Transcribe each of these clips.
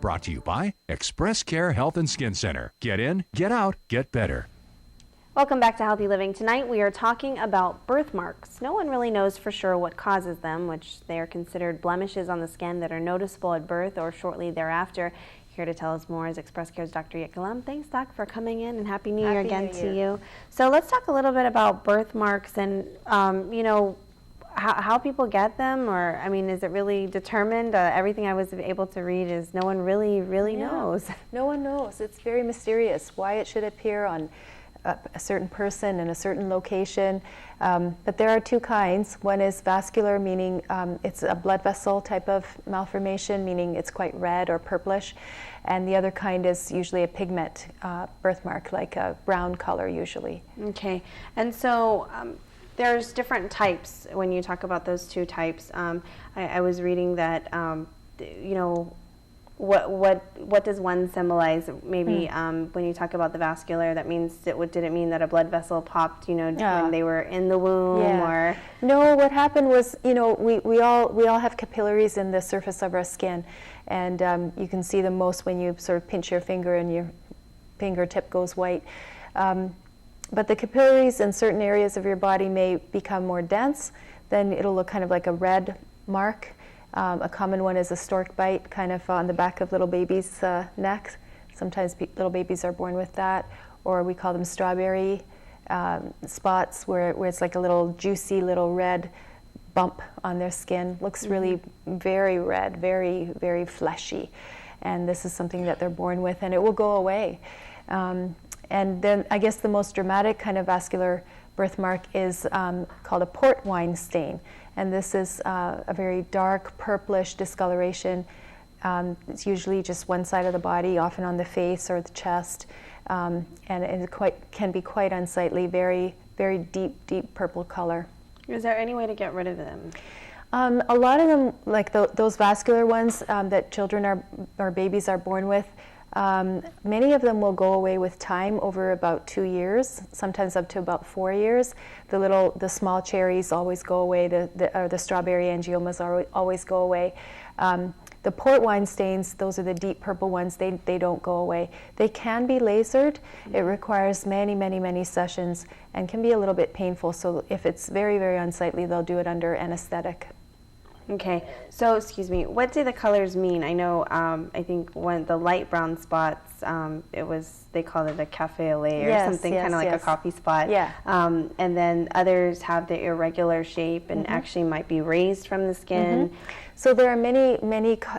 Brought to you by ExpressCare Health and Skin Center. Get in, get out, get better. Welcome back to Healthy Living. Tonight we are talking about birthmarks. No one really knows for sure what causes them, which they are considered blemishes on the skin that are noticeable at birth or shortly thereafter. Here to tell us more is ExpressCare's Dr. Jitka Lom. Thanks, Doc, for coming in, and Happy New Year again to you. So let's talk a little bit about birthmarks and, you know, how people get them, or, I mean, is it really determined? Everything I was able to read is no one really knows. No one knows. It's very mysterious why it should appear on a certain person in a certain location. But there are two kinds. One is vascular, meaning it's a blood vessel type of malformation, meaning it's quite red or purplish. And the other kind is usually a pigment birthmark, like a brown color usually. Okay. And so there's different types when you talk about those two types. I was reading that, you know, what does one symbolize? Maybe when you talk about the vascular, that means did it mean that a blood vessel popped, you know, when they were in the womb, or? No, what happened was, you know, we all have capillaries in the surface of our skin, and you can see them most when you sort of pinch your finger and your fingertip goes white. But the capillaries in certain areas of your body may become more dense. Then it'll look kind of like a red mark. A common one is a stork bite, kind of on the back of little babies' necks. Sometimes little babies are born with that, or we call them strawberry spots, where it's like a little juicy little red bump on their skin. Looks really very red, very, very fleshy. And this is something that they're born with, and it will go away. And then I guess the most dramatic kind of vascular birthmark is called a port wine stain. And this is a very dark purplish discoloration. It's usually just one side of the body, often on the face or the chest. And it can be quite unsightly, very, very deep purple color. Is there any way to get rid of them? A lot of them, like those vascular ones that children or babies are born with, many of them will go away with time, over about 2 years, sometimes up to about 4 years. The small cherries always go away, or the strawberry angiomas always go away. The port wine stains, those are the deep purple ones, they don't go away. They can be lasered. It requires many sessions and can be a little bit painful, so if it's very, very unsightly, they'll do it under anesthetic. Okay, so excuse me, what do the colors mean? I know, I think the light brown spots, they called it a cafe au lait or something, kind of like a coffee spot. Yeah. And then others have the irregular shape and actually might be raised from the skin. So there are many,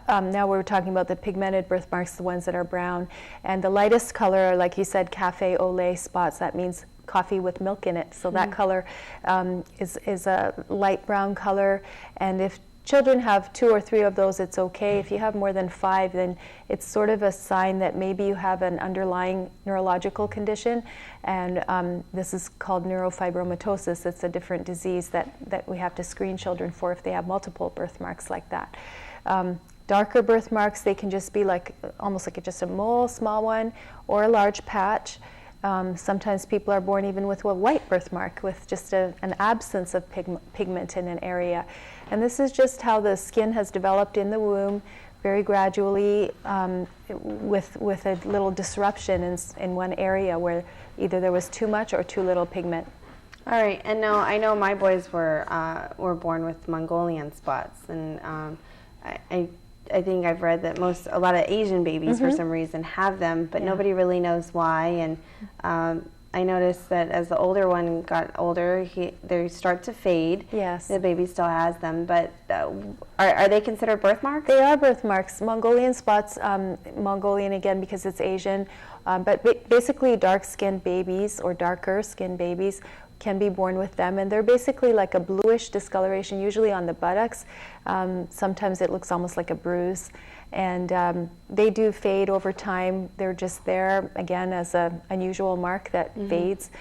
now we're talking about the pigmented birthmarks, the ones that are brown. And the lightest color, like you said, cafe au lait spots, that means coffee with milk in it. So that color is a light brown color. And if children have 2 or 3 of those, it's okay. If you have more than 5, then it's sort of a sign that maybe you have an underlying neurological condition, and this is called neurofibromatosis. It's a different disease that we have to screen children for if they have multiple birthmarks like that. Darker birthmarks, they can just be like almost like just a mole, small one, or a large patch. Sometimes people are born even with a white birthmark, with just an absence of pigment in an area. And this is just how the skin has developed in the womb, very gradually, with a little disruption in one area where either there was too much or too little pigment. All right, and now I know my boys were born with Mongolian spots, and I think I've read that a lot of Asian babies for some reason have them, but nobody really knows why. And I noticed that as the older one got older, they start to fade. Yes. The baby still has them, but are they considered birthmarks? They are birthmarks. Mongolian spots, Mongolian again because it's Asian, but basically dark-skinned babies or darker-skinned babies can be born with them, and they're basically like a bluish discoloration, usually on the buttocks. Sometimes it looks almost like a bruise, and they do fade over time. They're just there, again, as an unusual mark that fades.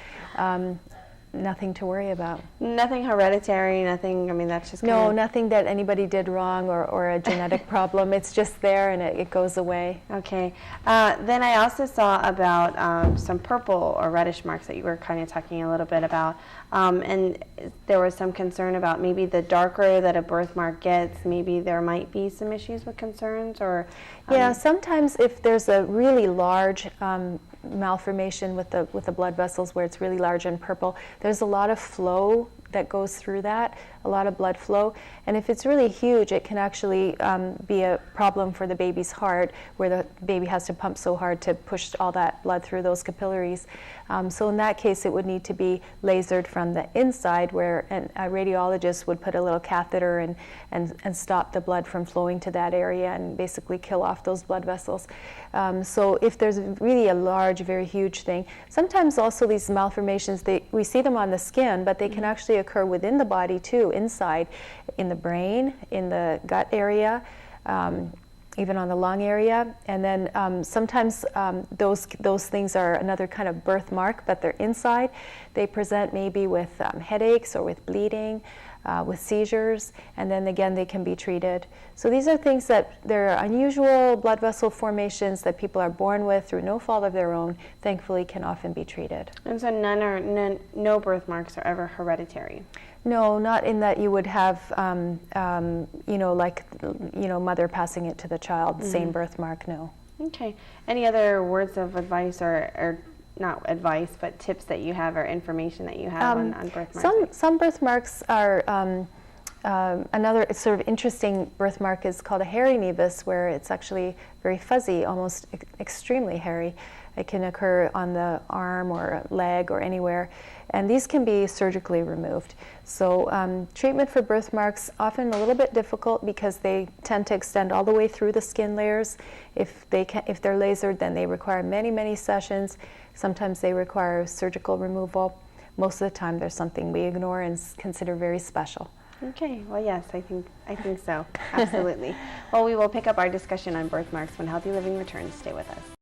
nothing to worry about. Nothing hereditary, nothing, I mean, that's just No, nothing that anybody did wrong or a genetic problem. It's just there and it goes away. Okay. Then I also saw about some purple or reddish marks that you were kind of talking a little bit about. And there was some concern about maybe the darker that a birthmark gets, maybe there might be some issues with concerns or... Yeah, sometimes if there's a really large malformation with the blood vessels where it's really large and purple, there's a lot of flow that goes through that, a lot of blood flow. And if it's really huge, it can actually be a problem for the baby's heart, where the baby has to pump so hard to push all that blood through those capillaries. So in that case, it would need to be lasered from the inside, where a radiologist would put a little catheter and stop the blood from flowing to that area and basically kill off those blood vessels. So if there's really a large, very huge thing, sometimes also these malformations, we see them on the skin, but they can actually occur within the body too, inside, in the brain, in the gut area, even on the lung area. And then sometimes those things are another kind of birthmark, but they're inside. They present maybe with headaches or with bleeding, with seizures, and then again they can be treated. So these are things that they're unusual blood vessel formations that people are born with through no fault of their own, thankfully can often be treated. And so no birthmarks are ever hereditary? No, not in that you would have, mother passing it to the child, same birthmark, no. Okay. Any other words of advice or not advice, but tips that you have or information that you have on birthmarks? Some birthmarks are, another sort of interesting birthmark is called a hairy nevus, where it's actually very fuzzy, almost extremely hairy. It can occur on the arm or leg or anywhere, and these can be surgically removed. So treatment for birthmarks often a little bit difficult because they tend to extend all the way through the skin layers. If they're lasered, then they require many, many sessions. Sometimes they require surgical removal. Most of the time there's something we ignore and consider very special. Okay, well yes, I think so, absolutely. Well, we will pick up our discussion on birthmarks when Healthy Living returns. Stay with us.